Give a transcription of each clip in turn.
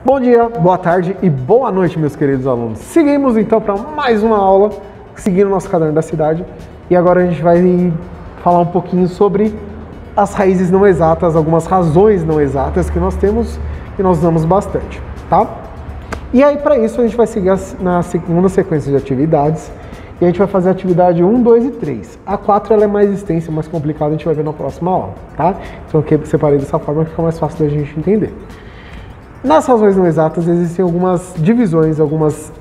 Bom dia, boa tarde e boa noite, meus queridos alunos. Seguimos então para mais uma aula, seguindo o nosso caderno da cidade. E agora a gente vai falar um pouquinho sobre as raízes não exatas, algumas razões não exatas que nós temos e nós usamos bastante, tá? E aí, para isso, a gente vai seguir na segunda sequência de atividades. E a gente vai fazer a atividade 1, 2 e 3. A 4 ela é mais extensa, mais complicada, a gente vai ver na próxima aula, tá? Então eu separei dessa forma que fica mais fácil da gente entender. Nas razões não exatas existem algumas divisões, algumas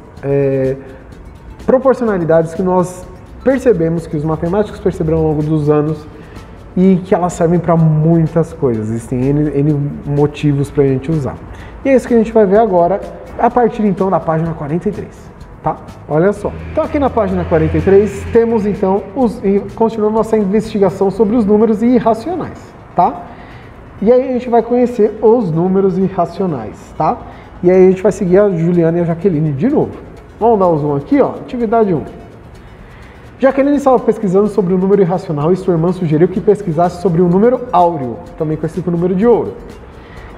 proporcionalidades que nós percebemos, que os matemáticos perceberam ao longo dos anos e que elas servem para muitas coisas. Existem N motivos para a gente usar. E é isso que a gente vai ver agora, a partir então da página 43. Tá? Olha só. Então aqui na página 43 temos então, continuando nossa investigação sobre os números irracionais, tá? E aí a gente vai conhecer os números irracionais, tá? E aí a gente vai seguir a Juliana e a Jaqueline de novo. Vamos dar o zoom aqui, ó, atividade 1. Jaqueline estava pesquisando sobre o número irracional e sua irmã sugeriu que pesquisasse sobre o número áureo, também conhecido como número de ouro.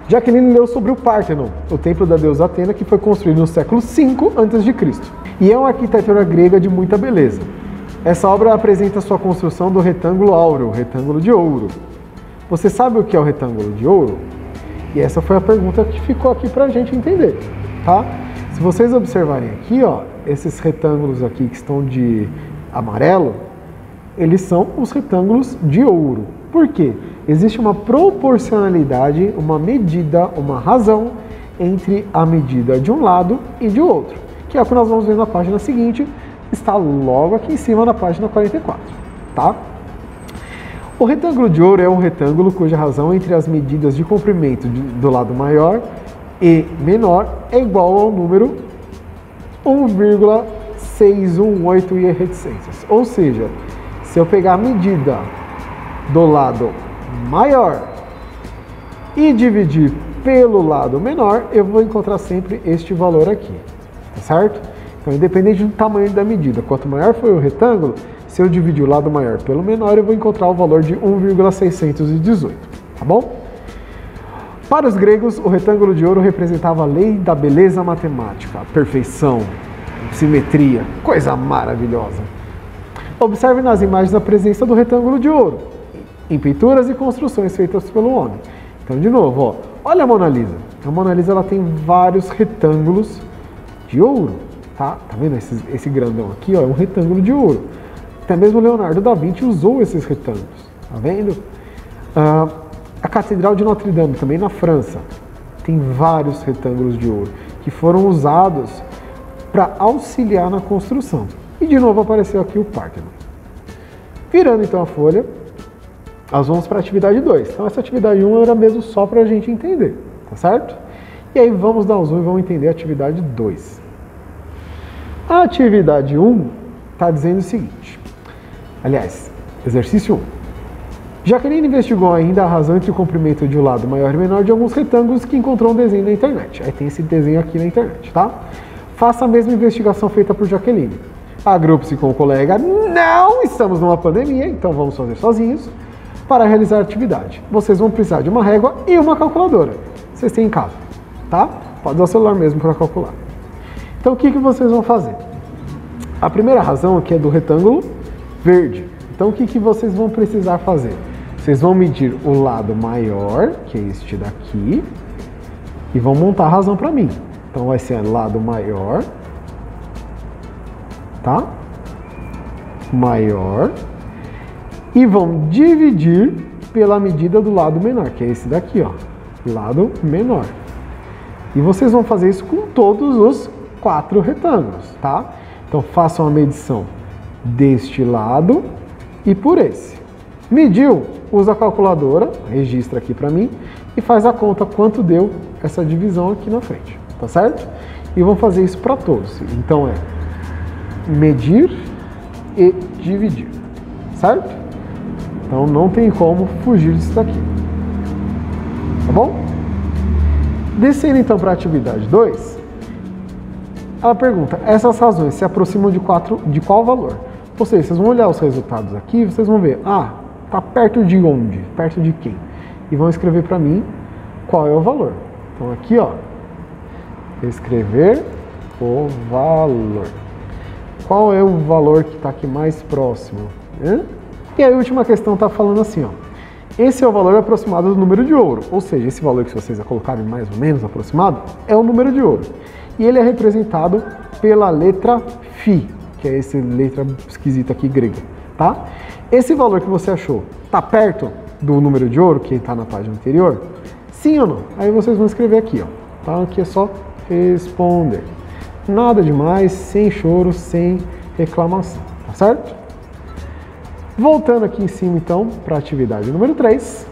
Jaqueline leu sobre o Pártenon, o templo da deusa Atena, que foi construído no século V a.C. E é uma arquitetura grega de muita beleza. Essa obra apresenta sua construção do retângulo áureo, retângulo de ouro. Você sabe o que é o retângulo de ouro? E essa foi a pergunta que ficou aqui pra gente entender, tá? Se vocês observarem aqui, ó, esses retângulos aqui que estão de amarelo, eles são os retângulos de ouro. Por quê? Existe uma proporcionalidade, uma medida, uma razão entre a medida de um lado e de outro, que é o que nós vamos ver na página seguinte, está logo aqui em cima na página 44, tá? O retângulo de ouro é um retângulo cuja razão entre as medidas de comprimento do lado maior e menor é igual ao número 1,618 e reticências. Ou seja, se eu pegar a medida do lado maior e dividir pelo lado menor, eu vou encontrar sempre este valor aqui, tá certo? Então, independente do tamanho da medida, quanto maior for o retângulo, se eu dividir o lado maior pelo menor, eu vou encontrar o valor de 1,618, tá bom? Para os gregos, o retângulo de ouro representava a lei da beleza matemática, a perfeição, simetria, coisa maravilhosa. Observe nas imagens a presença do retângulo de ouro em pinturas e construções feitas pelo homem. Então, de novo, ó, olha a Mona Lisa. A Mona Lisa ela tem vários retângulos de ouro, tá? Tá vendo esse grandão aqui, ó, é um retângulo de ouro. Até mesmo Leonardo da Vinci usou esses retângulos, tá vendo? A Catedral de Notre Dame, também na França, tem vários retângulos de ouro que foram usados para auxiliar na construção. E de novo apareceu aqui o Pártenon. Virando então a folha, nós vamos para a atividade 2. Então essa atividade 1 era mesmo só para a gente entender, tá certo? E aí vamos dar um zoom e vamos entender a atividade 2. A atividade 1 está dizendo o seguinte, aliás, exercício 1. Jaqueline investigou ainda a razão entre o comprimento de um lado maior e menor de alguns retângulos que encontrou um desenho na internet. Aí tem esse desenho aqui na internet, tá? Faça a mesma investigação feita por Jaqueline. Agrupe-se com o colega. Não estamos numa pandemia, então vamos fazer sozinhos. Para realizar a atividade, vocês vão precisar de uma régua e uma calculadora. Vocês têm em casa, tá? Pode usar o celular mesmo para calcular. Então o que vocês vão fazer? A primeira razão aqui é do retângulo verde. Então o que vocês vão precisar fazer? Vocês vão medir o lado maior, que é este daqui, e vão montar a razão para mim. Então vai ser lado maior, tá? Maior. E vão dividir pela medida do lado menor, que é esse daqui, ó. Lado menor. E vocês vão fazer isso com todos os 4 retângulos, tá? Então façam a medição deste lado e por esse. Mediu, usa a calculadora, registra aqui para mim e faz a conta quanto deu essa divisão aqui na frente, tá certo? E vão fazer isso para todos. Então é medir e dividir, certo? Então não tem como fugir disso daqui, tá bom? Descendo então para a atividade 2, ela pergunta, essas razões se aproximam de qual valor? Ou seja, vocês vão olhar os resultados aqui e vocês vão ver, tá perto de onde? Perto de quem? E vão escrever para mim qual é o valor. Então aqui, ó, Escrever o valor. Qual é o valor que está aqui mais próximo? E aí a última questão está falando assim, ó. Esse é o valor aproximado do número de ouro, ou seja, esse valor que vocês colocarem mais ou menos aproximado é o número de ouro. E ele é representado pela letra Φ, que é essa letra esquisita aqui grega, tá? Esse valor que você achou está perto do número de ouro que está na página anterior? Sim ou não? Aí vocês vão escrever aqui, ó. Tá? Aqui é só responder. Nada demais, sem choro, sem reclamação, tá certo? Voltando aqui em cima, então, para a atividade número 3,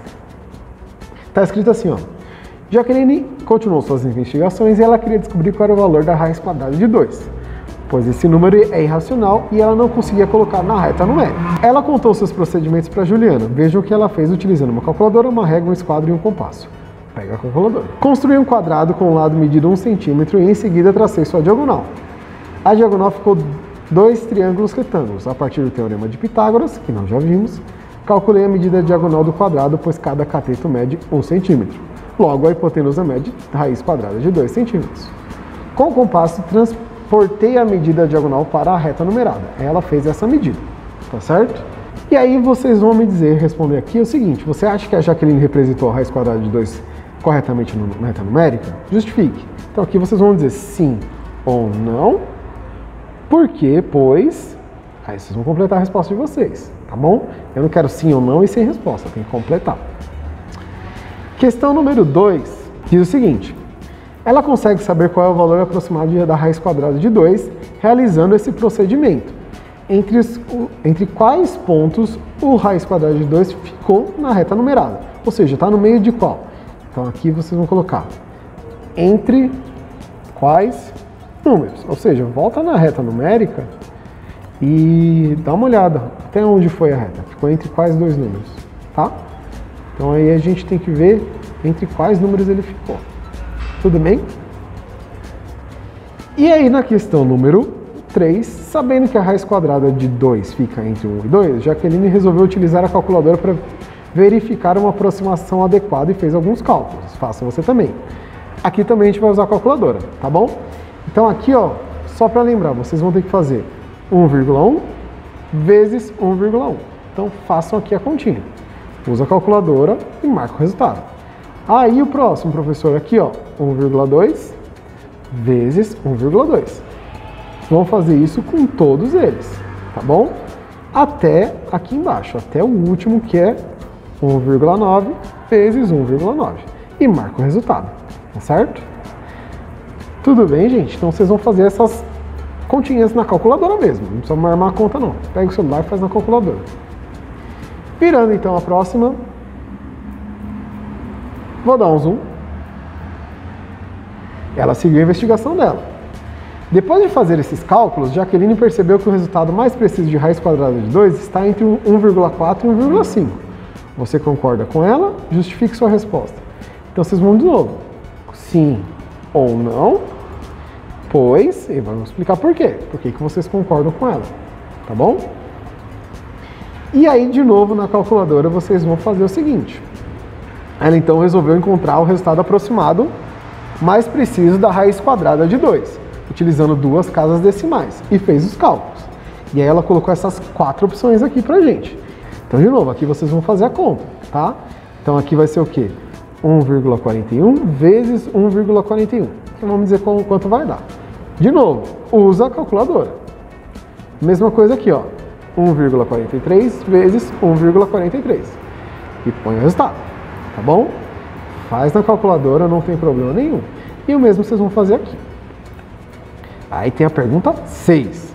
está escrito assim, ó. Jaqueline continuou suas investigações e ela queria descobrir qual era o valor da raiz quadrada de 2, pois esse número é irracional e ela não conseguia colocar na reta numérica. Ela contou seus procedimentos para Juliana. Vejam o que ela fez utilizando uma calculadora, uma régua, um esquadro e um compasso. Pega a calculadora. Construí um quadrado com o lado medido 1 centímetro e em seguida tracei sua diagonal. A diagonal ficou 2 triângulos retângulos. A partir do teorema de Pitágoras, que nós já vimos, calculei a medida diagonal do quadrado, pois cada cateto mede 1 centímetro. Logo, a hipotenusa mede raiz quadrada de 2 centímetros. Com o compasso, transportei a medida diagonal para a reta numerada. Ela fez essa medida, tá certo? E aí vocês vão me dizer, responder aqui o seguinte: você acha que a Jaqueline representou a raiz quadrada de 2 corretamente na reta numérica? Justifique. Então aqui vocês vão dizer sim ou não. Por quê? Pois... Aí vocês vão completar a resposta de vocês, tá bom? Eu não quero sim ou não e sem resposta, tem que completar. Questão número 2 diz o seguinte: ela consegue saber qual é o valor aproximado da raiz quadrada de 2 realizando esse procedimento. Entre quais pontos o raiz quadrada de 2 ficou na reta numerada? Ou seja, está no meio de qual? Então aqui vocês vão colocar entre quais números. Ou seja, volta na reta numérica e dá uma olhada até onde foi a reta. Ficou entre quais dois números, tá? Então aí a gente tem que ver entre quais números ele ficou. Tudo bem? E aí na questão número 3, sabendo que a raiz quadrada de 2 fica entre 1 e 2, Jaqueline resolveu utilizar a calculadora para verificar uma aproximação adequada e fez alguns cálculos. Faça você também. Aqui também a gente vai usar a calculadora, tá bom? Então aqui, ó, só para lembrar, vocês vão ter que fazer 1,1 vezes 1,1. Então façam aqui a continha. Usa a calculadora e marca o resultado. Aí o próximo, professor, aqui, ó, 1,2 vezes 1,2. Vão fazer isso com todos eles, tá bom? Até aqui embaixo, até o último, que é 1,9 vezes 1,9. E marca o resultado, tá certo? Tudo bem, gente? Então vocês vão fazer essas continhas na calculadora mesmo. Não precisa armar a conta, não. Pega o celular e faz na calculadora. Virando então a próxima. Vou dar um zoom. Ela seguiu a investigação dela. Depois de fazer esses cálculos, Jaqueline percebeu que o resultado mais preciso de raiz quadrada de 2 está entre 1,4 e 1,5. Você concorda com ela? Justifique sua resposta. Então vocês vão de novo. Sim ou não, pois, e vamos explicar por quê. Por que vocês concordam com ela, tá bom? E aí, de novo, na calculadora, vocês vão fazer o seguinte. Ela então resolveu encontrar o resultado aproximado mais preciso da raiz quadrada de 2, utilizando 2 casas decimais, e fez os cálculos. E aí ela colocou essas 4 opções aqui pra gente. Então, de novo, aqui vocês vão fazer a conta, tá? Então aqui vai ser o quê? 1,41 vezes 1,41. Então vamos dizer quanto vai dar. De novo, usa a calculadora. Mesma coisa aqui, ó. 1,43 vezes 1,43. E põe o resultado, tá bom? Faz na calculadora, não tem problema nenhum. E o mesmo vocês vão fazer aqui. Aí tem a pergunta 6.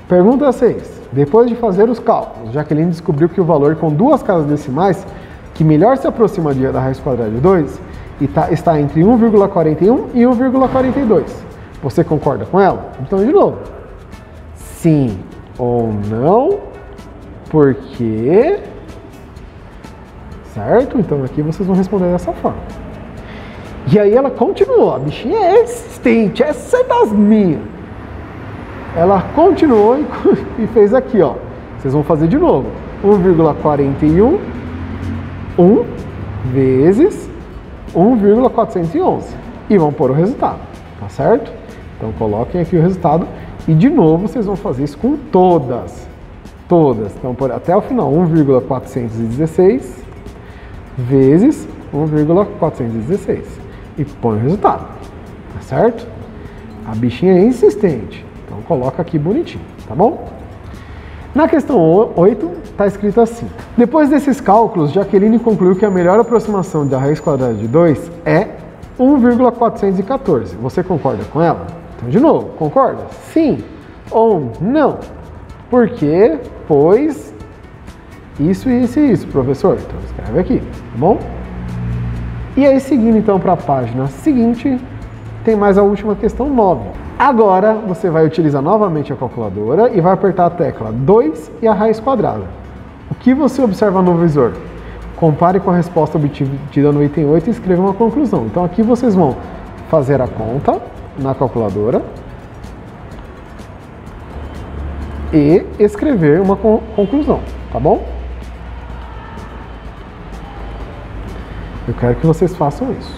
Pergunta 6. Depois de fazer os cálculos, Jaqueline descobriu que o valor com 2 casas decimais que melhor se aproxima da raiz quadrada de 2 está entre 1,41 e 1,42. Você concorda com ela? Então, de novo. Sim ou não, porque... Certo? Então, aqui vocês vão responder dessa forma. E aí ela continuou. A bichinha é insistente, essa é das minhas. Ela continuou e fez aqui, ó. Vocês vão fazer de novo. 1,41 vezes 1,411. E vão pôr o resultado. tá certo? Então coloquem aqui o resultado e de novo vocês vão fazer isso com todas. Então até o final, 1,416 vezes 1,416 e põe o resultado, tá certo? A bichinha é insistente, então coloca aqui bonitinho, tá bom? Na questão 8, está escrito assim. Depois desses cálculos, Jaqueline concluiu que a melhor aproximação da raiz quadrada de 2 é 1,414. Você concorda com ela? Então, de novo, concorda? Sim ou não? Por quê? Pois isso, isso e isso, professor. Então, escreve aqui, tá bom? E aí, seguindo então para a página seguinte, tem mais a última questão 9. Agora, você vai utilizar novamente a calculadora e vai apertar a tecla 2 e a raiz quadrada. O que você observa no visor? Compare com a resposta obtida no item 8 e escreva uma conclusão. Então, aqui vocês vão fazer a conta na calculadora e escrever uma conclusão, tá bom? Eu quero que vocês façam isso,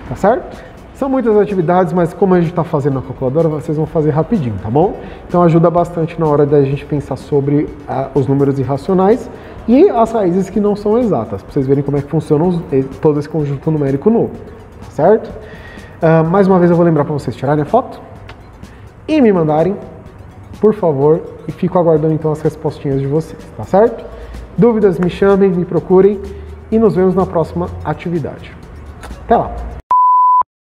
tá certo? São muitas atividades, mas como a gente está fazendo na calculadora, vocês vão fazer rapidinho, tá bom? Então ajuda bastante na hora da gente pensar sobre os números irracionais e as raízes que não são exatas, para vocês verem como é que funciona todo esse conjunto numérico novo, tá certo? Mais uma vez eu vou lembrar para vocês tirarem a foto e me mandarem, por favor, e fico aguardando então as respostinhas de vocês, tá certo? Dúvidas, me chamem, me procurem e nos vemos na próxima atividade. Até lá!